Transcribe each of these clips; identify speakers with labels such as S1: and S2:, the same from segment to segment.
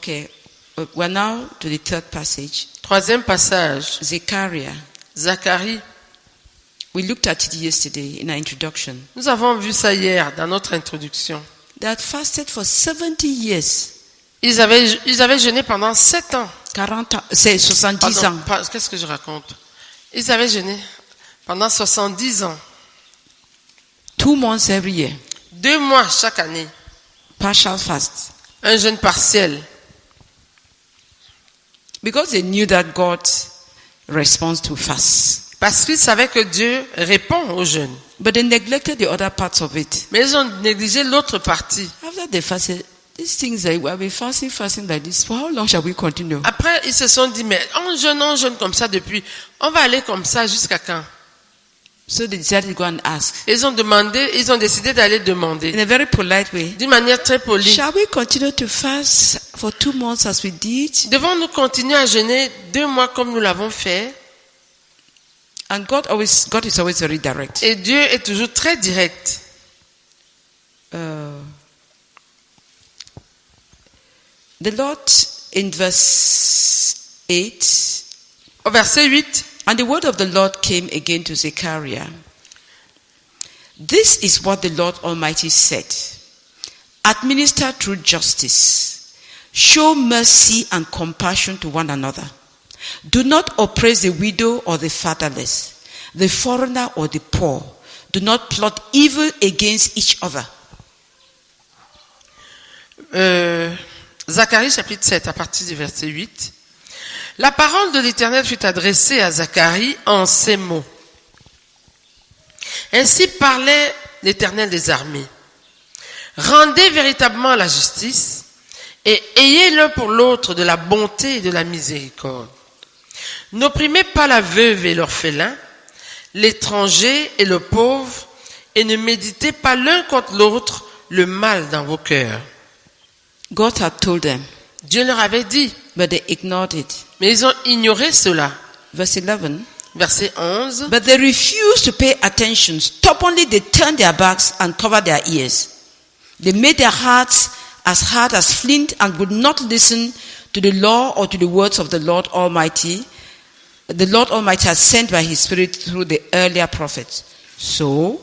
S1: Okay, we're now to the third passage.
S2: Troisième passage,
S1: Zechariah.
S2: Zacharie.
S1: We looked at it yesterday in our introduction.
S2: Nous avons vu ça hier dans notre introduction.
S1: They had fasted for 70 years.
S2: Ils avaient jeûné pendant 7 ans.
S1: 40 ans, c'est 70 ans.
S2: Qu'est-ce que je raconte? Ils avaient jeûné pendant 70 ans.
S1: 2 months every year.
S2: 2 mois chaque année.
S1: Partial fast.
S2: Un jeûne partiel.
S1: Because they knew that God responds to fast.
S2: Parce qu'ils savaient que Dieu répond au jeûne.
S1: But they neglected the other parts of it.
S2: Mais ils ont négligé l'autre partie.
S1: After they fasted, these things like, we have been fasting like this. For how long shall we continue?
S2: Après, ils se sont dit, mais on jeûne comme ça depuis. On va aller comme ça jusqu'à quand?
S1: So they decided to go and ask.
S2: Ils ont décidé d'aller demander.
S1: In a very polite way.
S2: D'une manière très polie.
S1: Shall we continue to fast for 2 months as we did?
S2: Devons-nous continuer à jeûner 2 mois comme nous l'avons fait?
S1: And God is always very direct.
S2: Et Dieu est toujours très direct.
S1: The Lord in verse 8.
S2: Au verset 8.
S1: And the word of the Lord came again to Zechariah. This is what the Lord Almighty said. Administer true justice. Show mercy and compassion to one another. Do not oppress the widow or the fatherless, the foreigner or the poor. Do not plot evil against each other.
S2: Zacharie chapitre 7 à partir du verset 8. La parole de l'Éternel fut adressée à Zacharie en ces mots. Ainsi parlait l'Éternel des armées. Rendez véritablement la justice et ayez l'un pour l'autre de la bonté et de la miséricorde. N'opprimez pas la veuve et l'orphelin, l'étranger et le pauvre, et ne méditez pas l'un contre l'autre le mal dans vos cœurs.
S1: God had told them,
S2: Dieu leur avait dit,
S1: but they ignored it.
S2: mais ils ont ignoré cela.
S1: Verse 11.
S2: Verset 11.
S1: But they refused to pay attention. Stubbornly they turned their backs and covered their ears. They made their hearts as hard as flint and would not listen to the law or to the words of the Lord Almighty. The Lord Almighty has sent by his Spirit through the earlier prophets. So,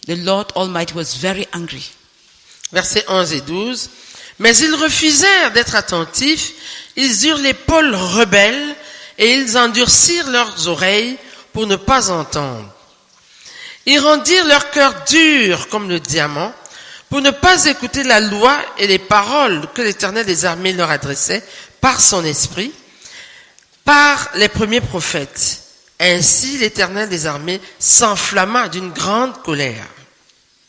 S1: the Lord Almighty was very angry.
S2: Versets 11 et 12. Mais ils refusèrent d'être attentifs, ils eurent l'épaule rebelle et ils endurcirent leurs oreilles pour ne pas entendre. Ils rendirent leur cœur dur comme le diamant pour ne pas écouter la loi et les paroles que l'Éternel des armées leur adressait par son esprit, par les premiers prophètes. Ainsi l'Éternel des armées s'enflamma d'une grande colère.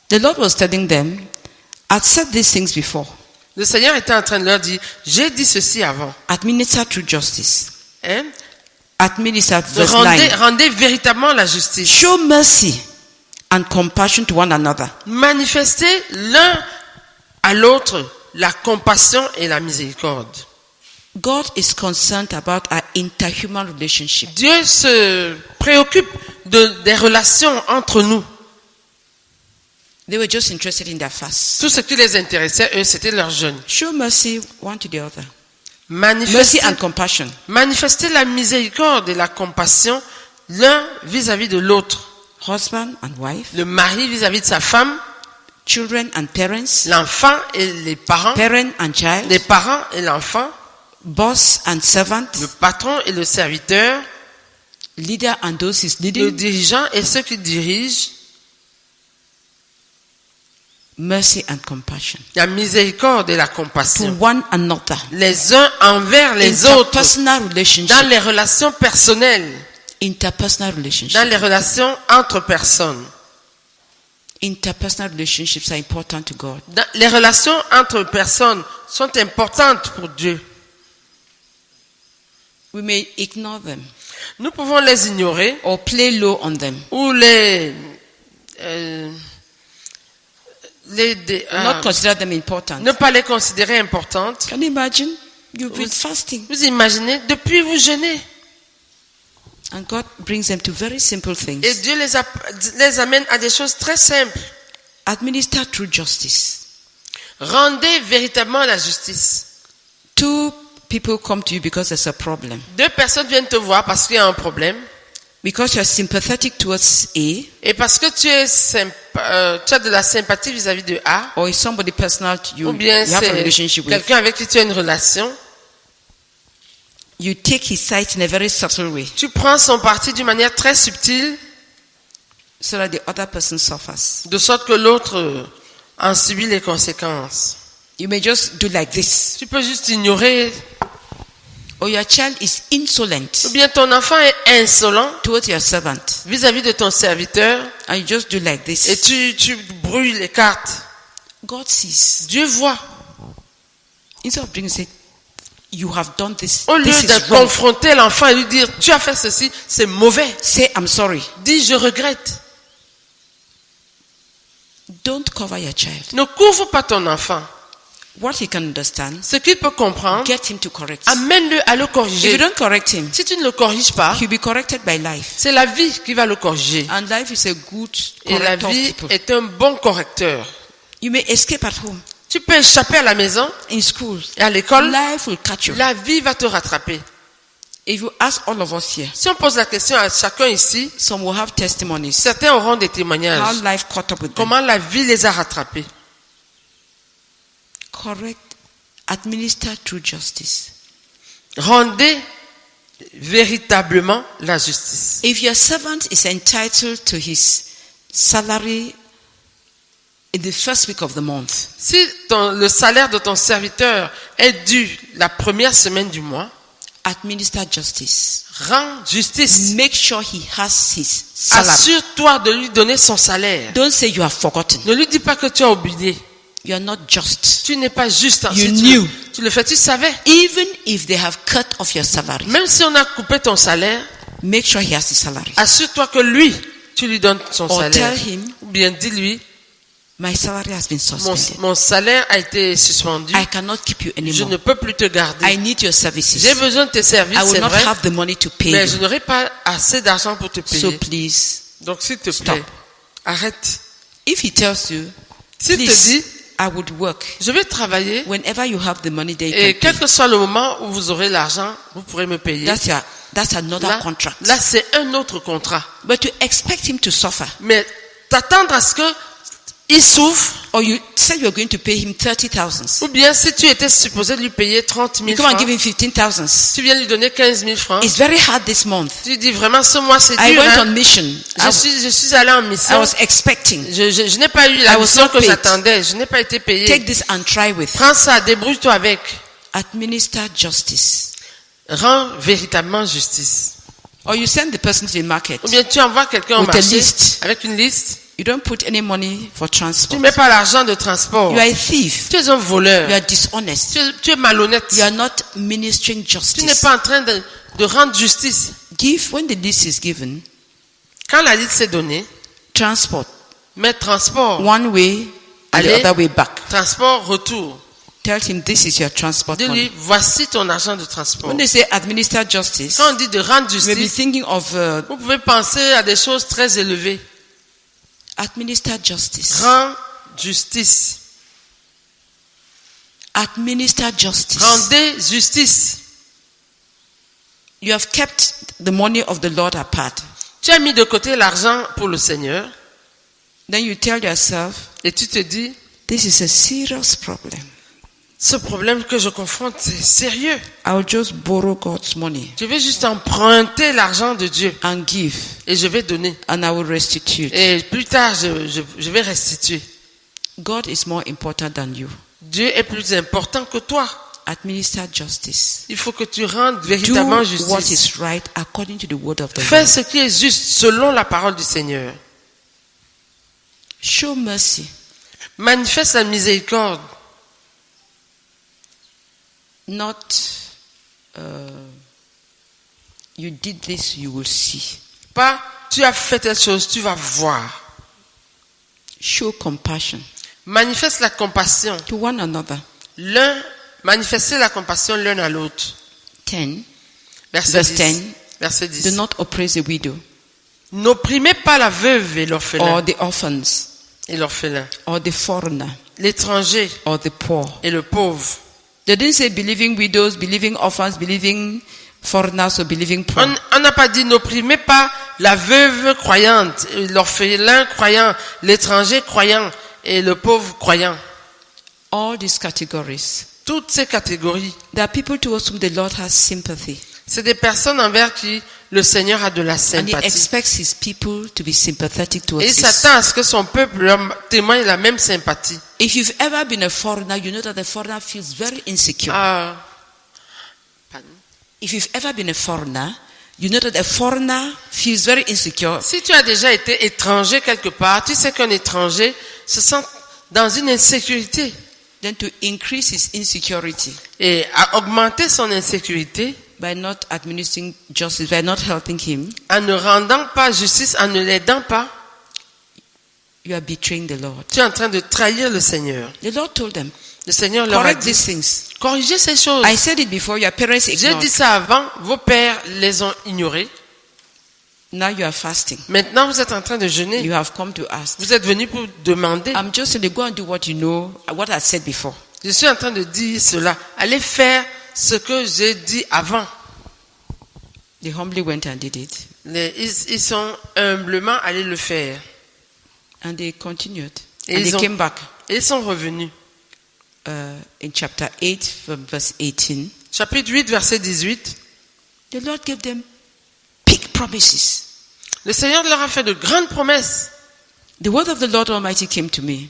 S1: The Lord was telling them, I've said these things before.
S2: Le Seigneur était en train de leur dire, j'ai dit ceci avant.
S1: Administer true justice.
S2: Hein?
S1: Administer, verse 9.
S2: Rendez véritablement la justice.
S1: Show mercy and compassion to one another.
S2: Manifestez l'un à l'autre la compassion et la miséricorde.
S1: God is concerned about our interhuman relationship.
S2: Dieu se préoccupe des relations entre nous.
S1: They were just interested in their fast.
S2: Tout ce qui les intéressait, eux, c'était leur jeûne.
S1: Show mercy one to the other. Mercy and compassion.
S2: Manifester la miséricorde et la compassion l'un vis-à-vis de l'autre.
S1: Husband and wife.
S2: Le mari vis-à-vis de sa femme.
S1: Children and parents.
S2: L'enfant et les parents.
S1: Parent and child.
S2: Les parents et l'enfant.
S1: Boss and servant.
S2: Le patron et le serviteur.
S1: Leader and those he's leading.
S2: Le dirigeant et ceux qui dirigent.
S1: Mercy and compassion.
S2: La miséricorde et la compassion.
S1: To one another.
S2: Les uns envers les autres.
S1: Interpersonal relationship.
S2: Dans les relations personnelles.
S1: Interpersonal relationship.
S2: Dans les relations entre personnes.
S1: Interpersonal relationships are important to God.
S2: Les relations entre personnes sont importantes pour Dieu.
S1: We may ignore them.
S2: Nous pouvons les ignorer.
S1: Or play low on them.
S2: Ou
S1: not consider them important.
S2: Ne pas les considérer importantes.
S1: Can you imagine? You've been fasting.
S2: Vous imaginez, depuis vous jeûnez.
S1: And God brings them to very simple things.
S2: Et Dieu les amène à des choses très simples.
S1: Administer true justice.
S2: Rendez véritablement la justice.
S1: Two people come to you because there's a problem.
S2: Deux personnes viennent te voir parce qu'il y a un problème.
S1: Because you're sympathetic towards A,
S2: Et parce que tu as de la sympathie vis-à-vis de A,
S1: or is somebody personal to you,
S2: ou bien
S1: you have a
S2: c'est
S1: relationship with,
S2: quelqu'un avec qui tu as une relation,
S1: you take his side in a very subtle way
S2: tu prends son parti d'une manière très subtile,
S1: so that the other person suffers.
S2: de sorte que l'autre en subit les conséquences.
S1: You may just do like this.
S2: Tu peux juste ignorer,
S1: Or your child is insolent
S2: ou bien ton enfant est insolent
S1: towards your servant,
S2: vis-à-vis de ton serviteur,
S1: and you just do like
S2: et
S1: this.
S2: tu brouilles les cartes.
S1: God sees.
S2: Dieu voit.
S1: Instead of doing it, you have done this.
S2: Au lieu
S1: This is
S2: de
S1: wrong.
S2: confronter l'enfant et lui dire, tu as fait ceci, c'est mauvais.
S1: Say, I'm sorry.
S2: Dis, je regrette.
S1: Don't cover your child.
S2: Ne couvre pas ton enfant.
S1: What he can understand,
S2: Ce qu'il peut comprendre,
S1: get him to correct.
S2: amène-le à le
S1: If you
S2: corriger.
S1: don't correct him,
S2: Si tu ne le corriges pas,
S1: he'll be corrected by life.
S2: c'est la vie qui va le corriger.
S1: And life is a good
S2: Et la
S1: corrector of
S2: vie
S1: people.
S2: est un bon correcteur.
S1: You may escape at home,
S2: Tu peux échapper à la maison
S1: in school.
S2: et à l'école,
S1: Life will catch you.
S2: la vie va te rattraper.
S1: If you ask all of us here,
S2: Si on pose la question à chacun ici,
S1: some will have testimonies.
S2: certains auront des
S1: How
S2: témoignages.
S1: life caught up with them.
S2: Comment la vie les a rattrapés.
S1: Correct. Administer true justice.
S2: Rendez véritablement la justice.
S1: If your servant is entitled to his salary in the first week of the month,
S2: Si le salaire de ton serviteur est dû la première semaine du mois,
S1: administer justice.
S2: rends justice.
S1: Make sure he has his salary.
S2: Assure-toi de lui donner son salaire.
S1: Don't say you have forgotten.
S2: Ne lui dis pas que tu as oublié.
S1: You are not just.
S2: Tu n'es pas juste.
S1: You
S2: Si
S1: knew.
S2: tu le fais, tu savais.
S1: Even if they have cut off your salary,
S2: Même si on a coupé ton salaire,
S1: make sure he has his salary.
S2: assure-toi que lui, tu lui donnes son
S1: Or
S2: salaire.
S1: tell him,
S2: Ou bien dis-lui,
S1: my salary has been suspended.
S2: mon salaire a été suspendu.
S1: I cannot keep you
S2: Je
S1: anymore.
S2: ne peux plus te garder.
S1: I need your services.
S2: J'ai besoin de tes services,
S1: I will
S2: c'est
S1: not
S2: vrai,
S1: have the money to pay
S2: mais je
S1: you.
S2: n'aurai pas assez d'argent pour te
S1: So
S2: payer.
S1: please,
S2: Donc s'il te
S1: stop.
S2: plaît, arrête.
S1: if he tells you,
S2: S'il te
S1: please,
S2: dit,
S1: I would work.
S2: je vais travailler
S1: Whenever you have the money, they
S2: et
S1: can
S2: quel
S1: pay.
S2: que soit le moment où vous aurez l'argent, vous pourrez me payer.
S1: That's another
S2: Là,
S1: contract.
S2: là, c'est un autre contrat.
S1: But to expect him to suffer,
S2: Mais t'attendre à ce que il souffre,
S1: or you said you're going to pay him 30,000.
S2: ou bien si tu étais supposé lui payer 30 000
S1: You come and
S2: francs,
S1: give him 15,000.
S2: tu viens lui donner 15 000 francs,
S1: It's very hard this month.
S2: tu dis vraiment ce mois c'est
S1: I
S2: dur,
S1: went
S2: hein.
S1: on mission.
S2: Je suis allé en
S1: I
S2: mission.
S1: was expecting.
S2: Je n'ai pas eu
S1: I
S2: la
S1: was
S2: mission
S1: not
S2: que
S1: paid.
S2: j'attendais. Je n'ai pas été payé.
S1: Take this and try with.
S2: Prends ça, débrouille-toi avec.
S1: Administer justice.
S2: Rends véritablement justice.
S1: Or you send the person to the market.
S2: Ou bien tu envoies quelqu'un au
S1: With a
S2: marché
S1: list.
S2: avec une liste.
S1: You don't put any money for
S2: Tu
S1: transport.
S2: ne mets pas l'argent de transport.
S1: You are a thief.
S2: Tu es un voleur.
S1: You are dishonest.
S2: Tu es malhonnête.
S1: You are not ministering
S2: Tu n'es
S1: justice.
S2: pas en train de rendre justice.
S1: Give, when the list is given,
S2: Quand la liste est donnée,
S1: transport,
S2: mets transport.
S1: one way and the
S2: Allez.
S1: other way back.
S2: Transport, retour.
S1: Tell him this is your transport
S2: Dis-lui,
S1: money.
S2: voici ton argent de transport.
S1: When they say administer justice,
S2: Quand on dit de rendre
S1: you may be
S2: justice,
S1: thinking of
S2: vous pouvez penser à des choses très élevées.
S1: administer justice.
S2: Rends justice.
S1: Administer justice.
S2: Rendez justice.
S1: You have kept the money of the Lord apart.
S2: Tu as mis de côté l'argent pour le Seigneur
S1: Then you tell yourself,
S2: et tu te dis,
S1: this is a serious problem.
S2: ce problème que je confronte, c'est sérieux.
S1: I'll just borrow God's money
S2: Je vais juste emprunter l'argent de Dieu
S1: and give,
S2: et je vais donner.
S1: and I will restitute.
S2: Et plus tard, je vais restituer.
S1: God is more important than you.
S2: Dieu est plus important que toi.
S1: Administer justice.
S2: Il faut que tu rendes
S1: Do
S2: véritablement
S1: what
S2: justice.
S1: is right according to the word of the
S2: Fais
S1: Lord.
S2: ce qui est juste selon la parole du Seigneur.
S1: Show mercy.
S2: Manifeste la miséricorde.
S1: Not, you did this, you will see.
S2: Pas, tu as fait telle chose, tu vas voir.
S1: Show compassion
S2: Manifeste la compassion.
S1: to one another.
S2: Manifestez la compassion l'un à l'autre.
S1: 10.
S2: Verset
S1: Verse
S2: 10.
S1: 10.
S2: Verset
S1: Do
S2: 10.
S1: not oppress the widow
S2: N'opprimez pas la veuve et
S1: or
S2: l'orphelin.
S1: the orphans
S2: Et l'orphelin.
S1: or the foreigner
S2: L'étranger
S1: or the poor.
S2: et le pauvre.
S1: They didn't say believing widows, believing orphans, believing foreigners or believing poor.
S2: On n'a pas dit n'opprimez pas la veuve croyante, l'orphelin croyant, l'étranger croyant et le pauvre croyant.
S1: All these categories.
S2: Toutes ces catégories,
S1: There are people towards whom the Lord has sympathy.
S2: c'est des personnes envers qui le Seigneur a de la
S1: And he
S2: sympathie.
S1: expects his people to be sympathetic
S2: Et
S1: towards
S2: il
S1: his.
S2: s'attend à ce que son peuple leur témoigne la même sympathie.
S1: If you've ever been a foreigner, you know that the foreigner feels very insecure.
S2: Ah, pardon.
S1: If you've ever been a foreigner, you know that a foreigner feels very insecure.
S2: Si tu as déjà été étranger quelque part, tu sais qu'un étranger se sent dans une insécurité.
S1: Then to increase his insecurity
S2: Et à augmenter son insécurité
S1: by not administering justice, by not helping him,
S2: en ne rendant pas justice, en ne l'aidant pas,
S1: you are betraying the Lord.
S2: tu es en train de trahir le Seigneur.
S1: The Lord told them,
S2: Le Seigneur leur a
S1: correct
S2: dit,
S1: these things.
S2: corrigez ces choses.
S1: I said it before, your parents
S2: J'ai
S1: ignored.
S2: dit ça avant, vos pères les ont ignorés.
S1: Now you are fasting.
S2: Maintenant, vous êtes en train de jeûner.
S1: You have come to ask.
S2: Vous êtes venus pour demander.
S1: I'm just saying, go and do what you know, what I said before.
S2: Je suis en train de dire cela. Allez faire ce que j'ai dit avant.
S1: They humbly went and did it.
S2: Ils sont humblement allés le faire.
S1: And they continued.
S2: Et
S1: And
S2: ils
S1: they came back
S2: Et ils sont revenus.
S1: in chapter 8, from verse 18.
S2: Chapitre 8, verset 18.
S1: The Lord gave them big promises.
S2: Le Seigneur leur a fait de grandes promesses.
S1: The word of the Lord Almighty came to me.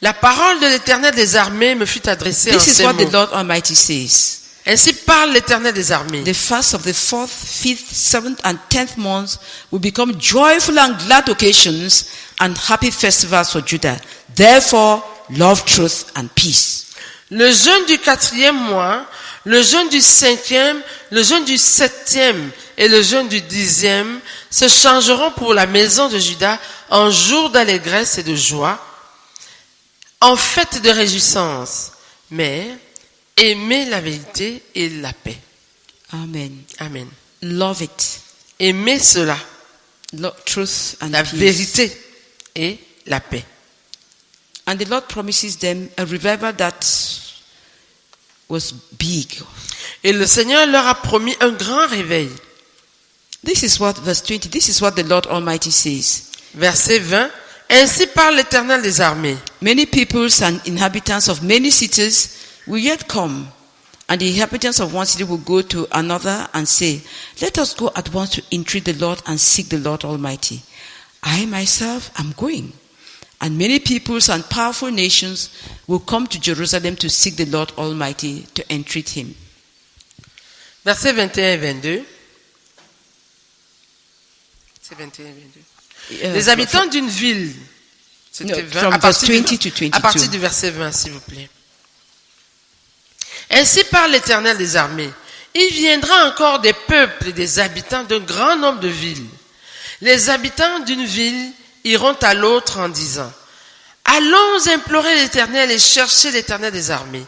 S2: La parole de l'Éternel des armées me fut adressée en
S1: This is
S2: ces
S1: what the
S2: mots.
S1: Lord Almighty says.
S2: Ainsi parle l'Éternel des armées.
S1: The first of the 4th, 5th, 7th, and 10th months will become joyful and glad occasions and happy festivals for Judah. Therefore, love, truth, and peace.
S2: Le jeûne du 4e mois, le jeûne du 5e, le jeûne du 7e et le jeûne du 10e se changeront pour la maison de Juda en jour d'allégresse et de joie, en fête de réjouissance. Mais aimez la vérité et la paix.
S1: Amen.
S2: Amen.
S1: Love it.
S2: Aimez cela,
S1: Truth and
S2: la
S1: peace.
S2: vérité et la paix.
S1: And the Lord promises them a revival that was big.
S2: Et le Seigneur leur a promis un grand réveil.
S1: This is what, verse 20, this is what the Lord Almighty says.
S2: Verset 20. Ainsi parle l'Éternel des armées.
S1: Many peoples and inhabitants of many cities will yet come, and the inhabitants of one city will go to another and say, let us go at once to entreat the Lord and seek the Lord Almighty. I myself am going. And many peoples and powerful nations will come to Jerusalem to seek the Lord Almighty, to entreat him.
S2: Versets 21 et 22. C'est 21 et 22. Les habitants d'une ville, c'était
S1: No,
S2: 20,
S1: from
S2: à partir,
S1: verse 20 to 22.
S2: à partir du verset 20, s'il vous plaît. Ainsi parle l'Éternel des armées. Il viendra encore des peuples et des habitants d'un grand nombre de villes. Les habitants d'une ville iront à l'autre en disant, allons implorer l'Éternel et chercher l'Éternel des armées.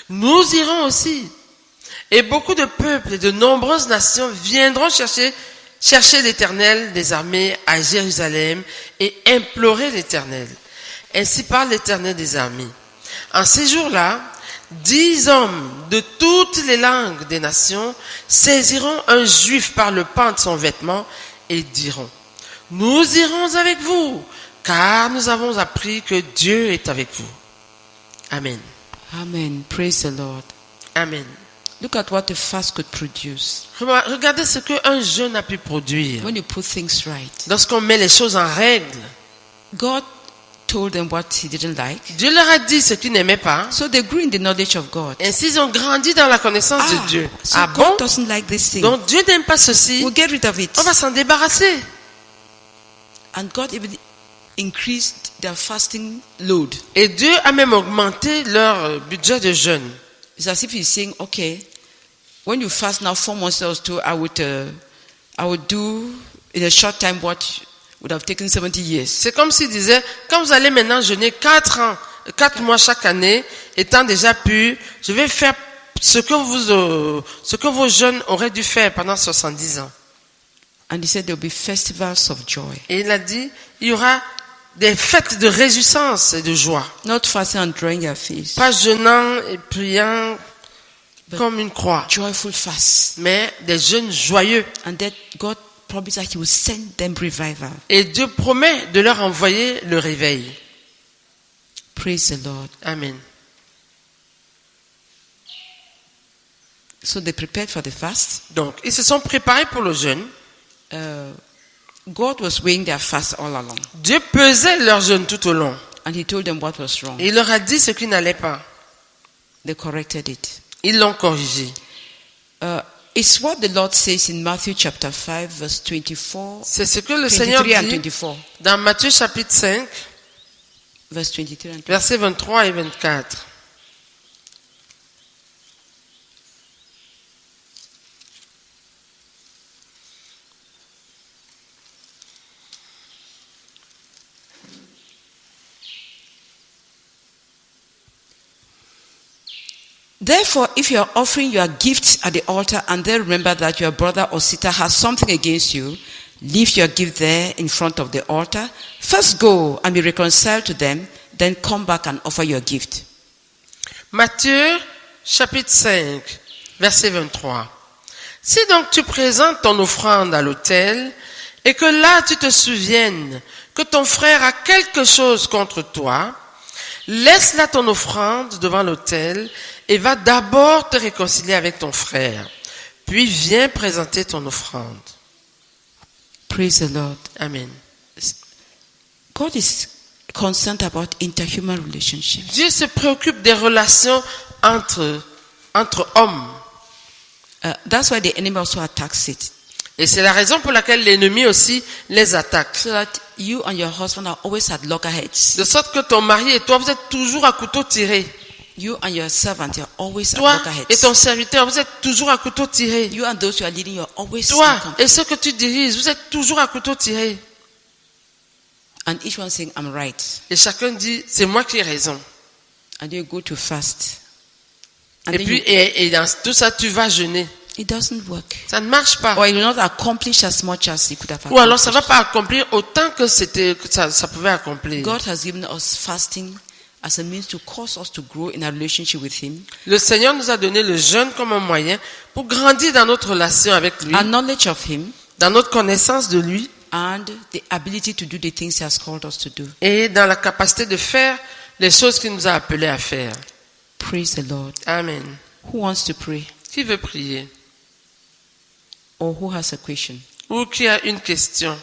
S2: Nous irons aussi. Et beaucoup de peuples et de nombreuses nations viendront chercher l'Éternel des armées à Jérusalem et implorer l'Éternel. Ainsi parle l'Éternel des armées. En ces jours-là, 10 hommes de toutes les langues des nations saisiront un juif par le pan de son vêtement et diront, nous irons avec vous, car nous avons appris que Dieu est avec vous. Amen.
S1: Amen. Praise the Lord.
S2: Amen.
S1: Look at what the fast could produce.
S2: Regardez ce qu'un jeûne a pu produire.
S1: When you put things right.
S2: Lorsqu'on met les choses en règle,
S1: God told them what he didn't like.
S2: Dieu leur a dit ce qu'ils n'aimaient pas.
S1: So they grew in the knowledge of God.
S2: Ainsi, ils ont grandi dans la connaissance de Dieu.
S1: So
S2: Ah
S1: God
S2: bon?
S1: doesn't like this thing.
S2: Donc Dieu n'aime pas ceci.
S1: We'll get rid of it.
S2: On va s'en débarrasser.
S1: And God even increased their fasting load.
S2: Et Dieu a même augmenté leur budget de jeûne.
S1: It's as if he's saying, okay, when you fast now 4 months or so, I would do in a short time what would have taken 70 years.
S2: C'est comme s'il disait, quand vous allez maintenant jeûner 4 mois chaque année, étant déjà pur, je vais faire ce que vos jeunes auraient dû faire pendant 70 ans.
S1: And he said there will be festivals of joy.
S2: Et il a dit, il y aura des fêtes de réjouissance et de joie.
S1: Not fasting and drawing your face.
S2: Pas jeûnant et priant
S1: But
S2: comme une croix.
S1: joyful fast.
S2: Mais des jeûnes joyeux.
S1: And that God promised that He will send them revival.
S2: Et Dieu promet de leur envoyer le réveil.
S1: Praise the Lord.
S2: Amen.
S1: So they prepared for the fast.
S2: Donc, ils se sont préparés pour le jeûne.
S1: God was weighing their fast all along.
S2: Dieu pesait leur jeûne tout au long.
S1: And He told them what was wrong.
S2: Et il leur a dit ce qui n'allait pas.
S1: They corrected it.
S2: Ils l'ont corrigé.
S1: It's what the Lord says in Matthew chapter 5 verse 24,
S2: C'est ce que le Seigneur
S1: 23 and
S2: dit
S1: 24.
S2: dans Matthieu chapitre 5,
S1: Verse 23 and 24.
S2: versets 23 et 24.
S1: Therefore, if you are offering your gifts at the altar and then remember that your brother or sister has something against you, leave your gift there in front of the altar. First go and be reconciled to them, then come back and offer your gift.
S2: Matthieu chapitre 5, verset 23. Si donc tu présentes ton offrande à l'autel et que là tu te souviennes que ton frère a quelque chose contre toi, laisse là ton offrande devant l'autel et va d'abord te réconcilier avec ton frère. Puis viens présenter ton offrande.
S1: Praise the Lord.
S2: Amen.
S1: God is concerned about interhuman relationships.
S2: Dieu se préoccupe des relations entre hommes.
S1: That's why the enemy also attacks it.
S2: Et c'est la raison pour laquelle l'ennemi aussi les attaque.
S1: So that you and your husband are always at loggerheads.
S2: De sorte que ton mari et toi, vous êtes toujours à couteau tiré.
S1: You and your servant, you're always
S2: Toi
S1: at loggerheads.
S2: et ton serviteur, vous êtes toujours à couteau tiré.
S1: You and those you are leading, you're always
S2: Toi
S1: in conflict.
S2: et ceux que tu diriges, vous êtes toujours à couteau tiré.
S1: And each one saying, I'm right.
S2: Et chacun dit, c'est moi qui ai raison.
S1: And you go to fast. And
S2: Et
S1: then
S2: puis, et dans tout ça, tu vas jeûner.
S1: it doesn't work.
S2: Ça ne marche pas.
S1: Or it will not accomplish as much as it could have
S2: Ou alors, ça ne va
S1: accomplished.
S2: pas accomplir autant que ça pouvait accomplir.
S1: God has given us fasting as a means to cause us to grow in our relationship with Him.
S2: Le Seigneur nous a donné le jeûne comme un moyen pour grandir dans notre relation avec lui,
S1: Our knowledge of Him
S2: dans notre connaissance de lui
S1: and the ability to do the things He has called us to do.
S2: et dans la capacité de faire les choses qu'il nous a appelés à faire.
S1: Praise the Lord.
S2: Amen.
S1: Who wants to pray?
S2: Qui veut prier?
S1: Or who has a question?
S2: Ou qui a une question?